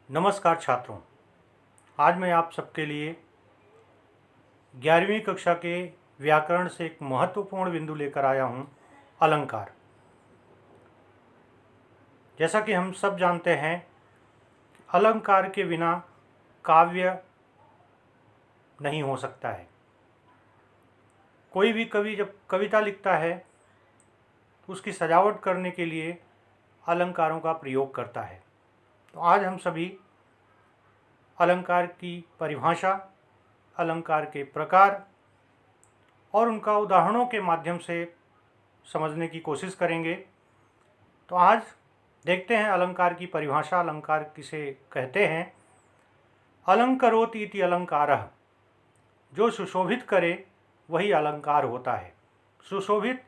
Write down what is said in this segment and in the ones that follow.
नमस्कार छात्रों। आज मैं आप सबके लिए 11वीं कक्षा के व्याकरण से एक महत्वपूर्ण बिंदु लेकर आया हूँ, अलंकार। जैसा कि हम सब जानते हैं, अलंकार के बिना काव्य नहीं हो सकता है। कोई भी कवि जब कविता लिखता है तो उसकी सजावट करने के लिए अलंकारों का प्रयोग करता है। तो आज हम सभी अलंकार की परिभाषा, अलंकार के प्रकार और उनका उदाहरणों के माध्यम से समझने की कोशिश करेंगे। तो आज देखते हैं अलंकार की परिभाषा, अलंकार किसे कहते हैं। अलंकरोति इति अलंकारः, जो सुशोभित करे वही अलंकार होता है। सुशोभित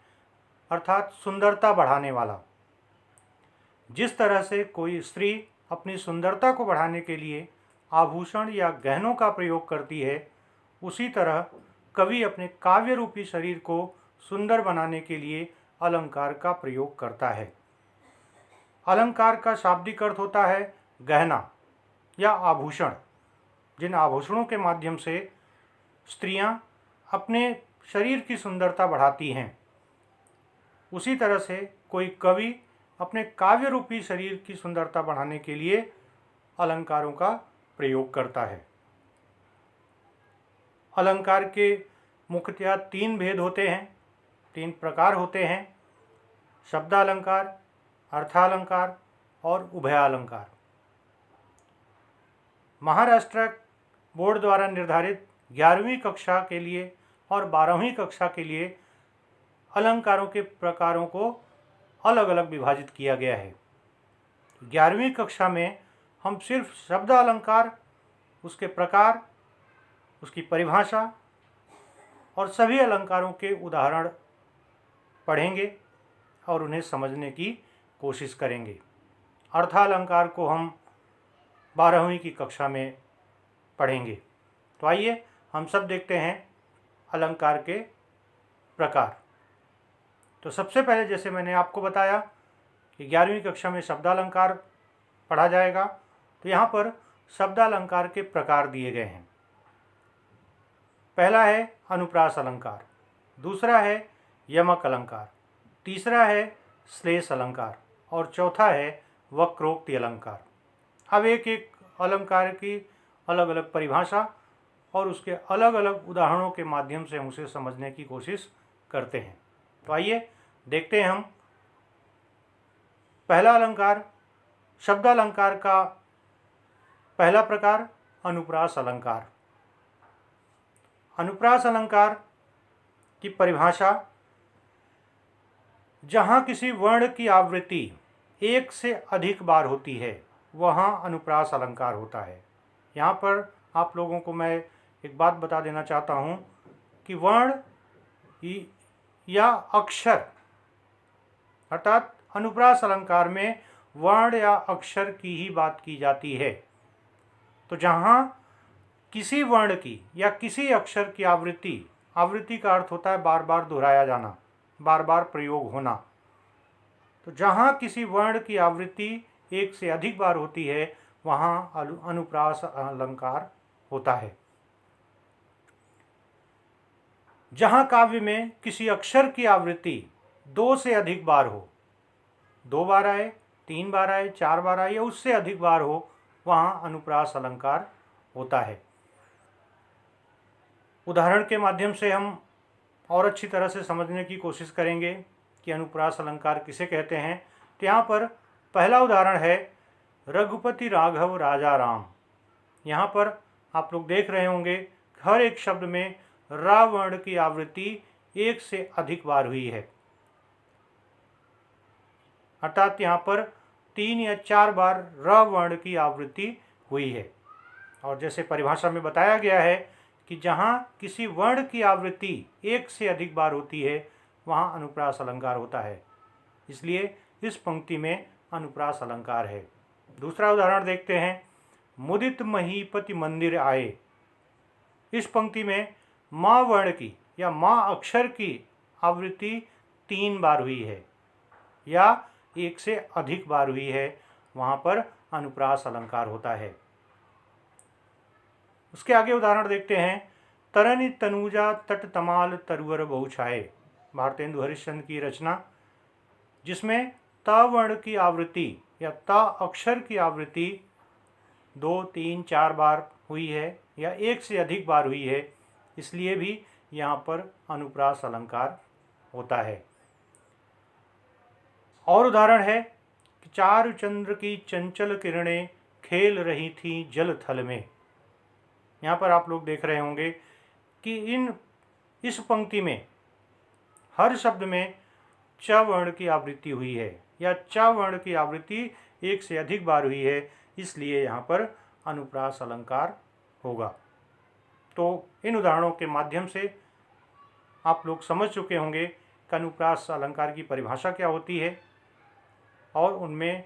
अर्थात सुंदरता बढ़ाने वाला। जिस तरह से कोई स्त्री अपनी सुंदरता को बढ़ाने के लिए आभूषण या गहनों का प्रयोग करती है, उसी तरह कवि अपने काव्य रूपी शरीर को सुंदर बनाने के लिए अलंकार का प्रयोग करता है। अलंकार का शाब्दिक अर्थ होता है गहना या आभूषण। जिन आभूषणों के माध्यम से स्त्रियां अपने शरीर की सुंदरता बढ़ाती हैं, उसी तरह से कोई कवि अपने काव्य रूपी शरीर की सुंदरता बढ़ाने के लिए अलंकारों का प्रयोग करता है। अलंकार के मुख्यतः 3 भेद होते हैं, 3 प्रकार होते हैं: शब्दालंकार, अर्थालंकार और उभयालंकार। महाराष्ट्र बोर्ड द्वारा निर्धारित 11वीं कक्षा के लिए और 12वीं कक्षा के लिए अलंकारों के प्रकारों को अलग अलग विभाजित किया गया है। 11वीं कक्षा में हम सिर्फ शब्द अलंकार, उसके प्रकार, उसकी परिभाषा और सभी अलंकारों के उदाहरण पढ़ेंगे और उन्हें समझने की कोशिश करेंगे। अर्थालंकार को हम 12वीं की कक्षा में पढ़ेंगे। तो आइए हम सब देखते हैं अलंकार के प्रकार। तो सबसे पहले, जैसे मैंने आपको बताया कि 11वीं कक्षा में शब्दालंकार पढ़ा जाएगा, तो यहाँ पर शब्दालंकार के प्रकार दिए गए हैं। पहला है अनुप्रास अलंकार, दूसरा है यमक अलंकार, तीसरा है श्लेष अलंकार और चौथा है वक्रोक्ति अलंकार। अब एक एक अलंकार की अलग अलग परिभाषा और उसके अलग अलग उदाहरणों के माध्यम से हम उसे समझने की कोशिश करते हैं। तो आइए देखते हैं हम। पहला अलंकार, शब्दालंकार का पहला प्रकार अनुप्रास अलंकार। अनुप्रास अलंकार की परिभाषा: जहाँ किसी वर्ण की आवृत्ति एक से अधिक बार होती है, वहाँ अनुप्रास अलंकार होता है। यहाँ पर आप लोगों को मैं एक बात बता देना चाहता हूँ कि वर्ण या अक्षर, अर्थात अनुप्रास अलंकार में वर्ण या अक्षर की ही बात की जाती है। तो जहाँ किसी वर्ण की या किसी अक्षर की आवृत्ति, आवृत्ति का अर्थ होता है बार बार दोहराया जाना, बार बार प्रयोग होना। तो जहाँ किसी वर्ण की आवृत्ति एक से अधिक बार होती है, वहाँ अनुप्रास अलंकार होता है। जहाँ काव्य में किसी अक्षर की आवृत्ति 2 से अधिक बार हो, 2 बार आए, 3 बार आए, 4 बार आए या उससे अधिक बार हो, वहाँ अनुप्रास अलंकार होता है। उदाहरण के माध्यम से हम और अच्छी तरह से समझने की कोशिश करेंगे कि अनुप्रास अलंकार किसे कहते हैं। तो यहाँ पर पहला उदाहरण है रघुपति राघव राजा राम। यहाँ पर आप लोग देख रहे होंगे हर एक शब्द में रा वर्ण की आवृत्ति 1 से अधिक बार हुई है, अर्थात यहाँ पर 3 या 4 बार र वर्ण की आवृत्ति हुई है। और जैसे परिभाषा में बताया गया है कि जहाँ किसी वर्ण की आवृत्ति 1 से अधिक बार होती है, वहाँ अनुप्रास अलंकार होता है। इसलिए इस पंक्ति में अनुप्रास अलंकार है। दूसरा उदाहरण देखते हैं। मुदित महीपति मंदिर आए। इस पंक्ति में माँ वर्ण की या माँ अक्षर की आवृत्ति 3 बार हुई है या 1 से अधिक बार हुई है, वहाँ पर अनुप्रास अलंकार होता है। उसके आगे उदाहरण देखते हैं। तरनि तनुजा तट तमाल तरुअर बहुछाए, भारतेंदु हरिश्चंद्र की रचना, जिसमें त वर्ण की आवृत्ति या त अक्षर की आवृत्ति 2, 3, 4 बार हुई है या एक से अधिक बार हुई है, इसलिए भी यहाँ पर अनुप्रास अलंकार होता है। और उदाहरण है कि चारु चंद्र की चंचल किरणें खेल रही थी जल थल में। यहाँ पर आप लोग देख रहे होंगे कि इस पंक्ति में हर शब्द में च वर्ण की आवृत्ति हुई है या च वर्ण की आवृत्ति एक से अधिक बार हुई है, इसलिए यहाँ पर अनुप्रास अलंकार होगा। तो इन उदाहरणों के माध्यम से आप लोग समझ चुके होंगे कि अनुप्रास अलंकार की परिभाषा क्या होती है और उनमें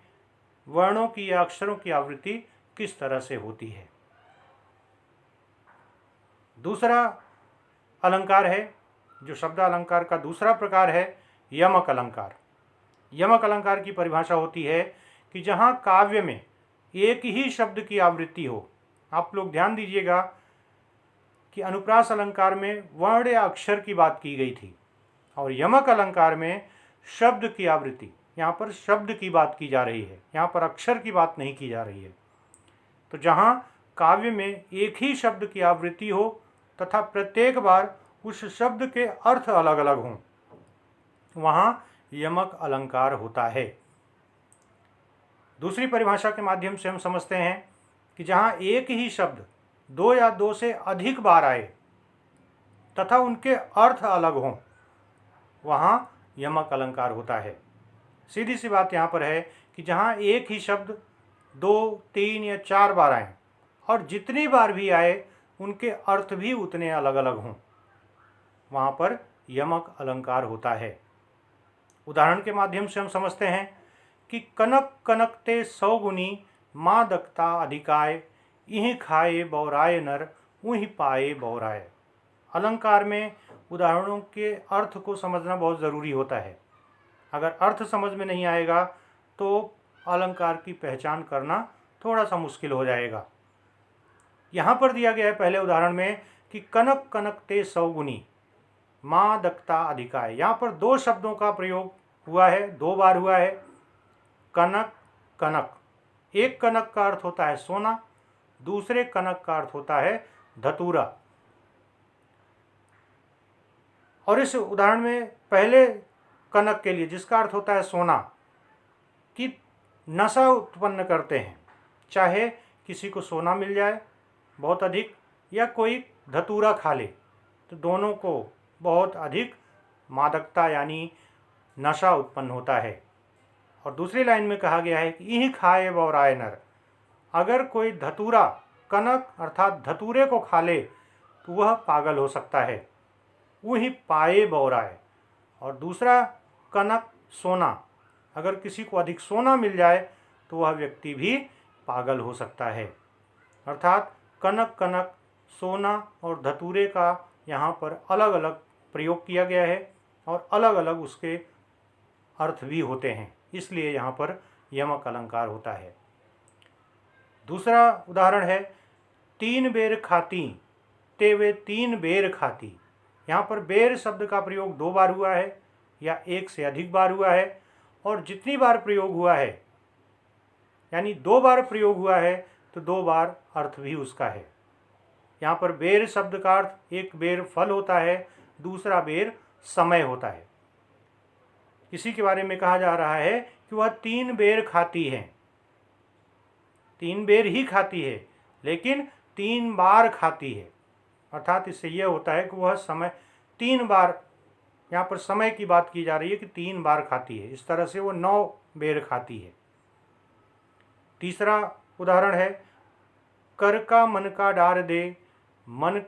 वर्णों की या अक्षरों की आवृत्ति किस तरह से होती है। दूसरा अलंकार है, जो शब्द अलंकार का दूसरा प्रकार है, यमक अलंकार। यमक अलंकार की परिभाषा होती है कि जहाँ काव्य में एक ही शब्द की आवृत्ति हो। आप लोग ध्यान दीजिएगा कि अनुप्रास अलंकार में वर्ण या अक्षर की बात की गई थी और यमक अलंकार में शब्द की आवृत्ति, यहाँ पर शब्द की बात की जा रही है, यहाँ पर अक्षर की बात नहीं की जा रही है। तो जहाँ काव्य में एक ही शब्द की आवृत्ति हो तथा प्रत्येक बार उस शब्द के अर्थ अलग अलग हों, वहाँ यमक अलंकार होता है। दूसरी परिभाषा के माध्यम से हम समझते हैं कि जहाँ एक ही शब्द 2 या 2 से अधिक बार आए तथा उनके अर्थ अलग हों, वहाँ यमक अलंकार होता है। सीधी सी बात यहाँ पर है कि जहाँ एक ही शब्द 2, 3 या 4 बार आए और जितनी बार भी आए उनके अर्थ भी उतने अलग अलग हों, वहाँ पर यमक अलंकार होता है। उदाहरण के माध्यम से हम समझते हैं कि कनक कनकते 100 गुनी मादकता अधिकाय, इहि खाए बौराए नर उहि पाए बौराए। अलंकार में उदाहरणों के अर्थ को समझना बहुत ज़रूरी होता है। अगर अर्थ समझ में नहीं आएगा तो अलंकार की पहचान करना थोड़ा सा मुश्किल हो जाएगा। यहाँ पर दिया गया है पहले उदाहरण में कि कनक कनकते 100 गुनी मादकता अधिकाय। यहाँ पर 2 शब्दों का प्रयोग हुआ है, 2 बार हुआ है। कनक कनक, एक कनक का अर्थ होता है सोना, दूसरे कनक का अर्थ होता है धतूरा। और इस उदाहरण में पहले कनक के लिए, जिसका अर्थ होता है सोना, की नशा उत्पन्न करते हैं। चाहे किसी को सोना मिल जाए बहुत अधिक या कोई धतूरा खा ले, तो दोनों को बहुत अधिक मादकता यानी नशा उत्पन्न होता है। और दूसरी लाइन में कहा गया है कि इहि खाए बौराए नर। अगर कोई धतूरा, कनक अर्थात धतूरे को खा ले तो वह पागल हो सकता है। वही पाए बौराए। और दूसरा कनक सोना, अगर किसी को अधिक सोना मिल जाए तो वह व्यक्ति भी पागल हो सकता है। अर्थात कनक कनक, सोना और धतूरे का यहाँ पर अलग अलग प्रयोग किया गया है और अलग अलग उसके अर्थ भी होते हैं, इसलिए यहाँ पर यमक अलंकार होता है। दूसरा उदाहरण है 3 बेर खाती ते वे 3 बेर खाती। यहाँ पर बेर शब्द का प्रयोग 2 बार हुआ है या एक से अधिक बार हुआ है, और जितनी बार प्रयोग हुआ है यानी 2 बार प्रयोग हुआ है तो 2 बार अर्थ भी उसका है। यहाँ पर बेर शब्द का अर्थ एक बेर फल होता है, दूसरा बेर समय होता है। इसी के बारे में कहा जा रहा है कि वह 3 बेर खाती है, 3 बेर ही खाती है लेकिन 3 बार खाती है। अर्थात इससे यह होता है कि वह समय 3 बार, यहाँ पर समय की बात की जा रही है कि 3 बार खाती है। इस तरह से वो 9 बेर खाती है। तीसरा उदाहरण है कर का मन का डार दे, मन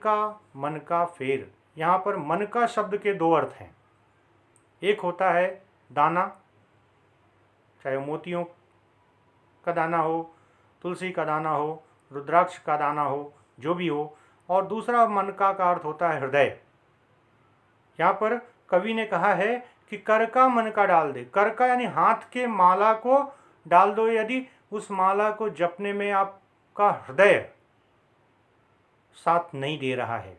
का फेर। यहाँ पर मन का शब्द के 2 अर्थ हैं। एक होता है दाना, चाहे मोतियों का दाना हो, तुलसी का दाना हो, रुद्राक्ष का दाना हो, जो भी हो। और दूसरा मन का अर्थ होता है हृदय। यहाँ पर कवि ने कहा है कि कर का मन का डाल दे। कर का यानी हाथ के माला को डाल दो। यदि उस माला को जपने में आपका हृदय साथ नहीं दे रहा है,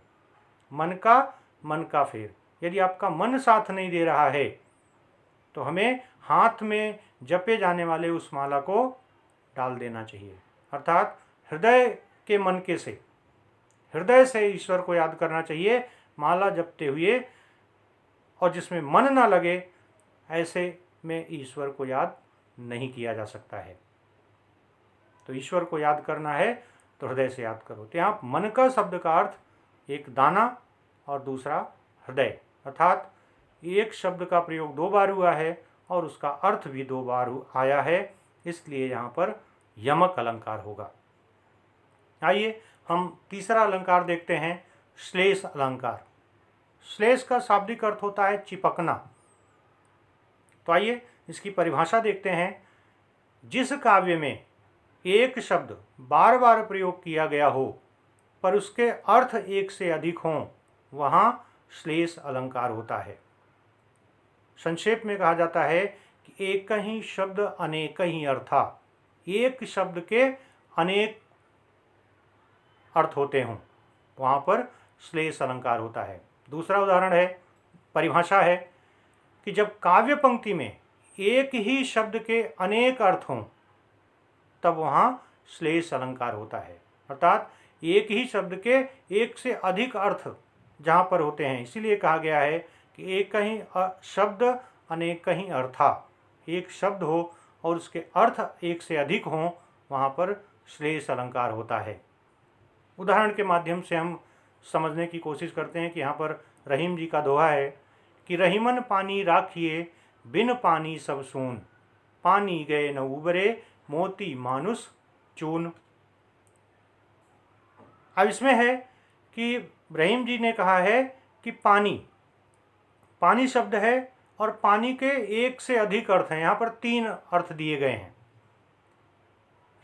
मन का फेर, यदि आपका मन साथ नहीं दे रहा है तो हमें हाथ में जपे जाने वाले उस माला को डाल देना चाहिए। अर्थात हृदय से ईश्वर को याद करना चाहिए माला जपते हुए, और जिसमें मन ना लगे ऐसे में ईश्वर को याद नहीं किया जा सकता है। तो ईश्वर को याद करना है तो हृदय से याद करो। तो यहाँ मन का शब्द का अर्थ एक दाना और दूसरा हृदय, अर्थात एक शब्द का प्रयोग 2 बार हुआ है और उसका अर्थ भी 2 बार आया है, इसलिए यहाँ पर यमक अलंकार होगा। आइए हम तीसरा अलंकार देखते हैं, श्लेष अलंकार। श्लेष का शाब्दिक अर्थ होता है चिपकना। तो आइए इसकी परिभाषा देखते हैं। जिस काव्य में एक शब्द बार बार प्रयोग किया गया हो पर उसके अर्थ एक से अधिक हों, वहाँ श्लेष अलंकार होता है। संक्षेप में कहा जाता है कि एक ही शब्द अनेक ही अर्था, एक शब्द के अनेक अर्थ होते हों, वहाँ पर श्लेष अलंकार होता है। दूसरा उदाहरण है, परिभाषा है कि जब काव्य पंक्ति में एक ही शब्द के अनेक अर्थ हों तब वहाँ श्लेष अलंकार होता है। अर्थात एक ही शब्द के एक से अधिक अर्थ जहाँ पर होते हैं, इसीलिए कहा गया है कि एक ही शब्द अनेक ही अर्था, एक शब्द हो और उसके अर्थ एक से अधिक हों, वहाँ पर श्लेष अलंकार होता है। उदाहरण के माध्यम से हम समझने की कोशिश करते हैं कि यहाँ पर रहीम जी का दोहा है कि रहीमन पानी राखिए बिन पानी सब सून, पानी गए न उबरे मोती मानुष चून। अब इसमें है कि रहीम जी ने कहा है कि पानी शब्द है और पानी के एक से अधिक अर्थ हैं। यहाँ पर 3 अर्थ दिए गए हैं।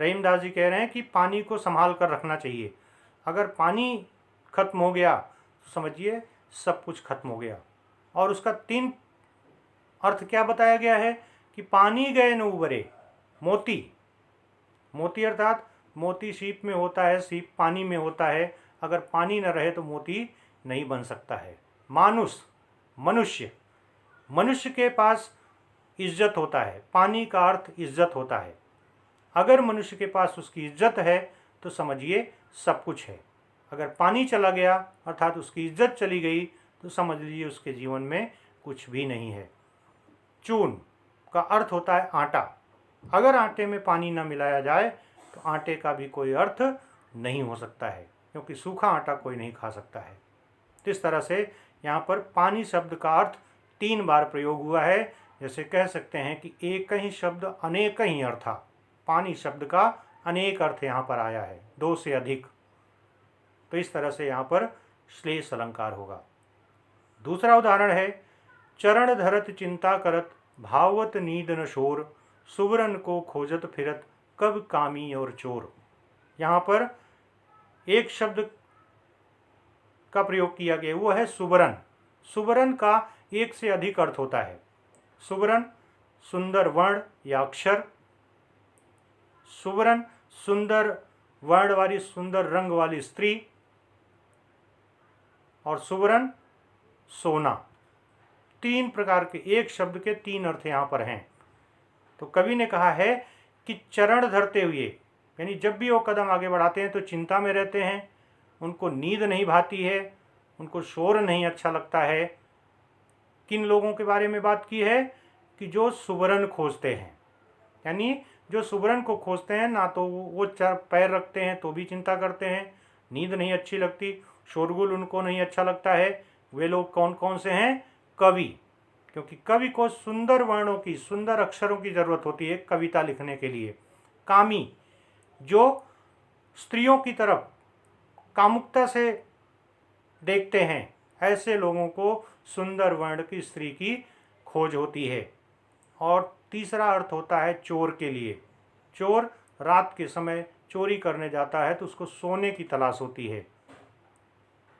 रहीमदास जी कह रहे हैं कि पानी को संभाल कर रखना चाहिए। अगर पानी खत्म हो गया तो समझिए सब कुछ खत्म हो गया। और उसका 3 अर्थ क्या बताया गया है कि पानी गए न उबरे, मोती अर्थात मोती सीप में होता है, सीप पानी में होता है, अगर पानी न रहे तो मोती नहीं बन सकता है। मनुष्य के पास इज्जत होता है, पानी का अर्थ इज्जत होता है। अगर मनुष्य के पास उसकी इज्जत है तो समझिए सब कुछ है। अगर पानी चला गया अर्थात उसकी इज्जत चली गई तो समझ लीजिए उसके जीवन में कुछ भी नहीं है। चून का अर्थ होता है आटा। अगर आटे में पानी न मिलाया जाए तो आटे का भी कोई अर्थ नहीं हो सकता है, क्योंकि सूखा आटा कोई नहीं खा सकता है। तो इस तरह से यहाँ पर पानी शब्द का अर्थ 3 बार प्रयोग हुआ है। जैसे कह सकते हैं कि एक ही शब्द अनेक ही अर्था, पानी शब्द का अनेक अर्थ यहाँ पर आया है, 2 से अधिक। तो इस तरह से यहाँ पर श्लेष अलंकार होगा। दूसरा उदाहरण है, चरण धरत चिंता करत भावत नींद न शोर, सुवरन को खोजत फिरत कब कामी और चोर। यहाँ पर एक शब्द का प्रयोग किया गया, वो है सुवरन। सुवरन का एक से अधिक अर्थ होता है। सुवरन सुंदर वर्ण या अक्षर, सुवरन सुंदर वर्ण वाली, सुंदर रंग वाली स्त्री, और सुवरन सोना। 3 प्रकार के एक शब्द के 3 अर्थ यहाँ पर हैं। तो कवि ने कहा है कि चरण धरते हुए, यानी जब भी वो कदम आगे बढ़ाते हैं तो चिंता में रहते हैं, उनको नींद नहीं भाती है, उनको शोर नहीं अच्छा लगता है। किन लोगों के बारे में बात की है कि जो सुवरन खोजते हैं, यानी जो सुवरन को खोजते हैं, ना तो वो 4 पैर रखते हैं तो भी चिंता करते हैं, नींद नहीं अच्छी लगती, शोरगुल उनको नहीं अच्छा लगता है। वे लोग कौन कौन से हैं? कवि, क्योंकि कवि को सुंदर वर्णों की, सुंदर अक्षरों की ज़रूरत होती है कविता लिखने के लिए। कामी, जो स्त्रियों की तरफ कामुकता से देखते हैं, ऐसे लोगों को सुंदर वर्ण की स्त्री की खोज होती है। और तीसरा अर्थ होता है चोर के लिए। चोर रात के समय चोरी करने जाता है तो उसको सोने की तलाश होती है।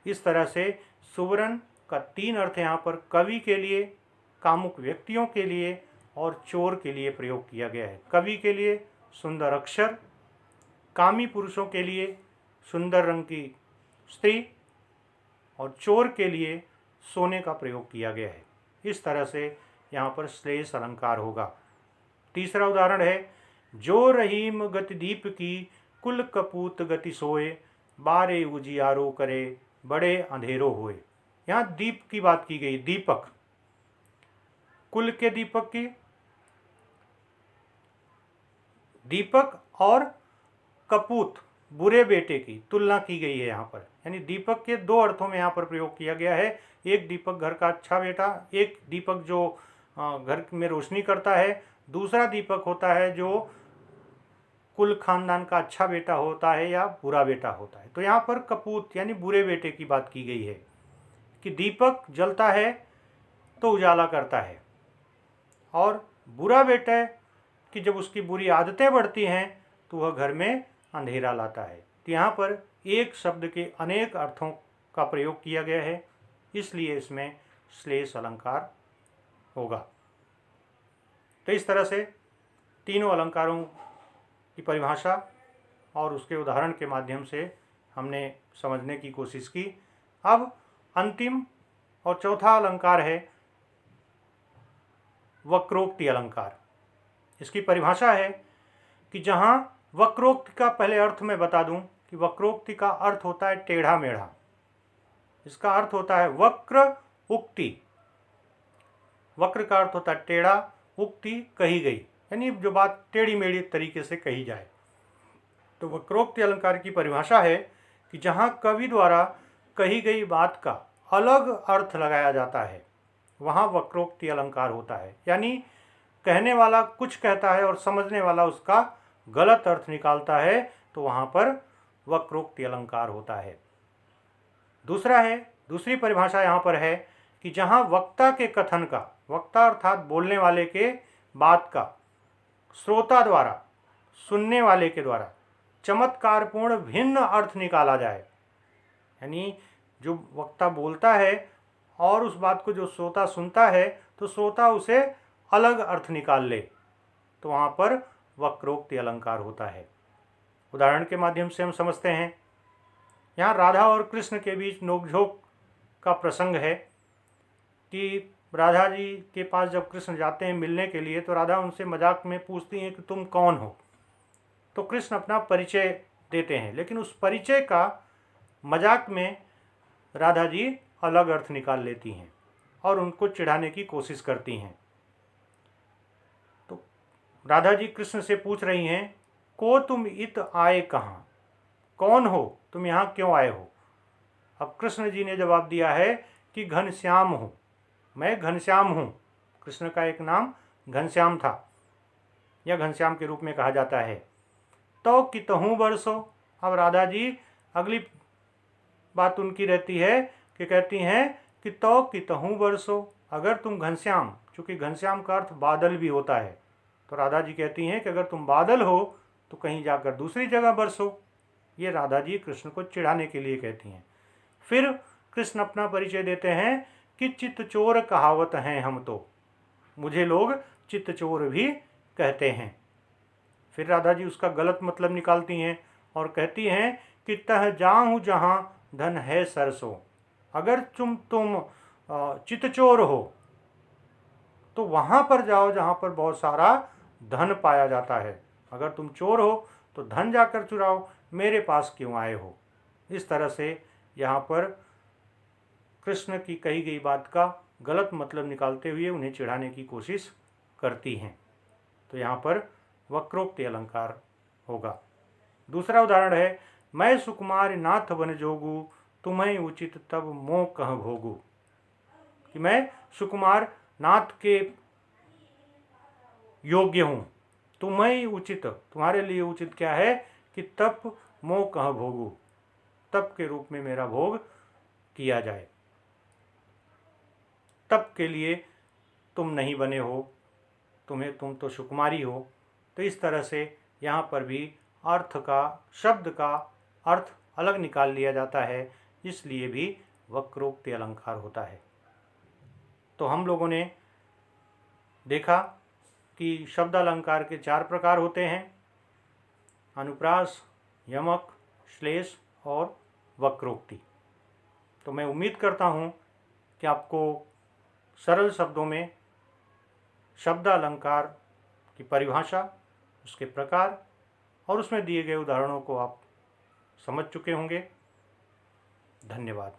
इस तरह से सुवरन का 3 अर्थ यहाँ पर कवि के लिए, कामुक व्यक्तियों के लिए और चोर के लिए प्रयोग किया गया है। कवि के लिए सुंदर अक्षर, कामी पुरुषों के लिए सुंदर रंग की स्त्री और चोर के लिए सोने का प्रयोग किया गया है। इस तरह से यहाँ पर श्लेष अलंकार होगा। तीसरा उदाहरण है, जो रहीम गति दीप की कुल कपूत गति सोए, बारे उजियारो करे बड़े अंधेरो होए। यहाँ दीप की बात की गई, दीपक, कुल के दीपक की, दीपक और कपूत बुरे बेटे की तुलना की गई है यहाँ पर। यानी दीपक के दो अर्थों में यहाँ पर प्रयोग किया गया है। एक दीपक घर का अच्छा बेटा, एक दीपक जो घर में रोशनी करता है, दूसरा दीपक होता है जो कुल खानदान का अच्छा बेटा होता है या बुरा बेटा होता है। तो यहाँ पर कपूत यानी बुरे बेटे की बात की गई है कि दीपक जलता है तो उजाला करता है, और बुरा बेटा कि जब उसकी बुरी आदतें बढ़ती हैं तो वह घर में अंधेरा लाता है। तो यहाँ पर एक शब्द के अनेक अर्थों का प्रयोग किया गया है, इसलिए इसमें श्लेष अलंकार होगा। तो इस तरह से तीनों अलंकारों की परिभाषा और उसके उदाहरण के माध्यम से हमने समझने की कोशिश की। अब अंतिम और चौथा अलंकार है वक्रोक्ति अलंकार। इसकी परिभाषा है कि जहाँ वक्रोक्ति का पहले अर्थ मैं बता दूं कि वक्रोक्ति का अर्थ होता है टेढ़ा मेढ़ा। इसका अर्थ होता है वक्र उक्ति। वक्र का अर्थ होता है टेढ़ा, उक्ति कही गई, यानी जो बात टेढ़ी मेढ़ी तरीके से कही जाए। तो वक्रोक्ति अलंकार की परिभाषा है कि जहाँ कवि द्वारा कही गई बात का अलग अर्थ लगाया जाता है वहाँ वक्रोक्ति अलंकार होता है। यानी कहने वाला कुछ कहता है और समझने वाला उसका गलत अर्थ निकालता है, तो वहाँ पर वक्रोक्ति अलंकार होता है। दूसरी परिभाषा यहाँ पर है कि जहाँ वक्ता के कथन का, वक्ता अर्थात बोलने वाले के बात का श्रोता द्वारा, सुनने वाले के द्वारा चमत्कारपूर्ण भिन्न अर्थ निकाला जाए। यानी जो वक्ता बोलता है और उस बात को जो श्रोता सुनता है तो श्रोता उसे अलग अर्थ निकाल ले, तो वहाँ पर वक्रोक्ति अलंकार होता है। उदाहरण के माध्यम से हम समझते हैं। यहाँ राधा और कृष्ण के बीच नोकझोंक का प्रसंग है कि राधा जी के पास जब कृष्ण जाते हैं मिलने के लिए तो राधा उनसे मजाक में पूछती हैं कि तुम कौन हो। तो कृष्ण अपना परिचय देते हैं, लेकिन उस परिचय का मजाक में राधा जी अलग अर्थ निकाल लेती हैं और उनको चिढ़ाने की कोशिश करती हैं। तो राधा जी कृष्ण से पूछ रही हैं, को तुम इत आए कहाँ, कौन हो, तुम यहाँ क्यों आए हो। अब कृष्ण जी ने जवाब दिया है कि घनश्याम हूँ, मैं घनश्याम हूँ। कृष्ण का एक नाम घनश्याम था या घनश्याम के रूप में कहा जाता है। तो कितहूँ बरसो। अब राधा जी अगली बात उनकी रहती है कि कहती हैं कि तो कितहूँ बरसो, अगर तुम घनश्याम, चूँकि घनश्याम का अर्थ बादल भी होता है, तो राधा जी कहती हैं कि अगर तुम बादल हो तो कहीं जाकर दूसरी जगह बरसो। ये राधा जी कृष्ण को चिढ़ाने के लिए कहती हैं। फिर कृष्ण अपना परिचय देते हैं कि चित्तचोर कहावत हैं हम तो, मुझे लोग चित्तचोर भी कहते हैं। फिर राधा जी उसका गलत मतलब निकालती हैं और कहती हैं कि तह जाऊँ जहाँ धन है सरसों, अगर तुम चित्तचोर हो तो वहाँ पर जाओ जहाँ पर बहुत सारा धन पाया जाता है। अगर तुम चोर हो तो धन जाकर चुराओ, मेरे पास क्यों आए हो। इस तरह से यहाँ पर कृष्ण की कही गई बात का गलत मतलब निकालते हुए उन्हें चिढ़ाने की कोशिश करती हैं। तो यहाँ पर वक्रोक्ति अलंकार होगा। दूसरा उदाहरण है, मैं सुकुमार नाथ बन जोगू, तुम्हें उचित तब मोह कह भोगू। कि मैं सुकुमार नाथ के योग्य हूँ, तुम्हें उचित, तुम्हारे लिए उचित क्या है कि तप मोह कह भोगू, तप के रूप में मेरा भोग किया जाए। तप के लिए तुम नहीं बने हो, तुम तो सुकुमारी हो। तो इस तरह से यहाँ पर भी अर्थ का, शब्द का अर्थ अलग निकाल लिया जाता है, इसलिए भी वक्रोक्ति अलंकार होता है। तो हम लोगों ने देखा कि शब्द अलंकार के 4 प्रकार होते हैं। अनुप्रास, यमक, श्लेष और वक्रोक्ति। तो मैं उम्मीद करता हूँ कि आपको सरल शब्दों में शब्द अलंकार की परिभाषा, उसके प्रकार और उसमें दिए गए उदाहरणों को आप समझ चुके होंगे। धन्यवाद।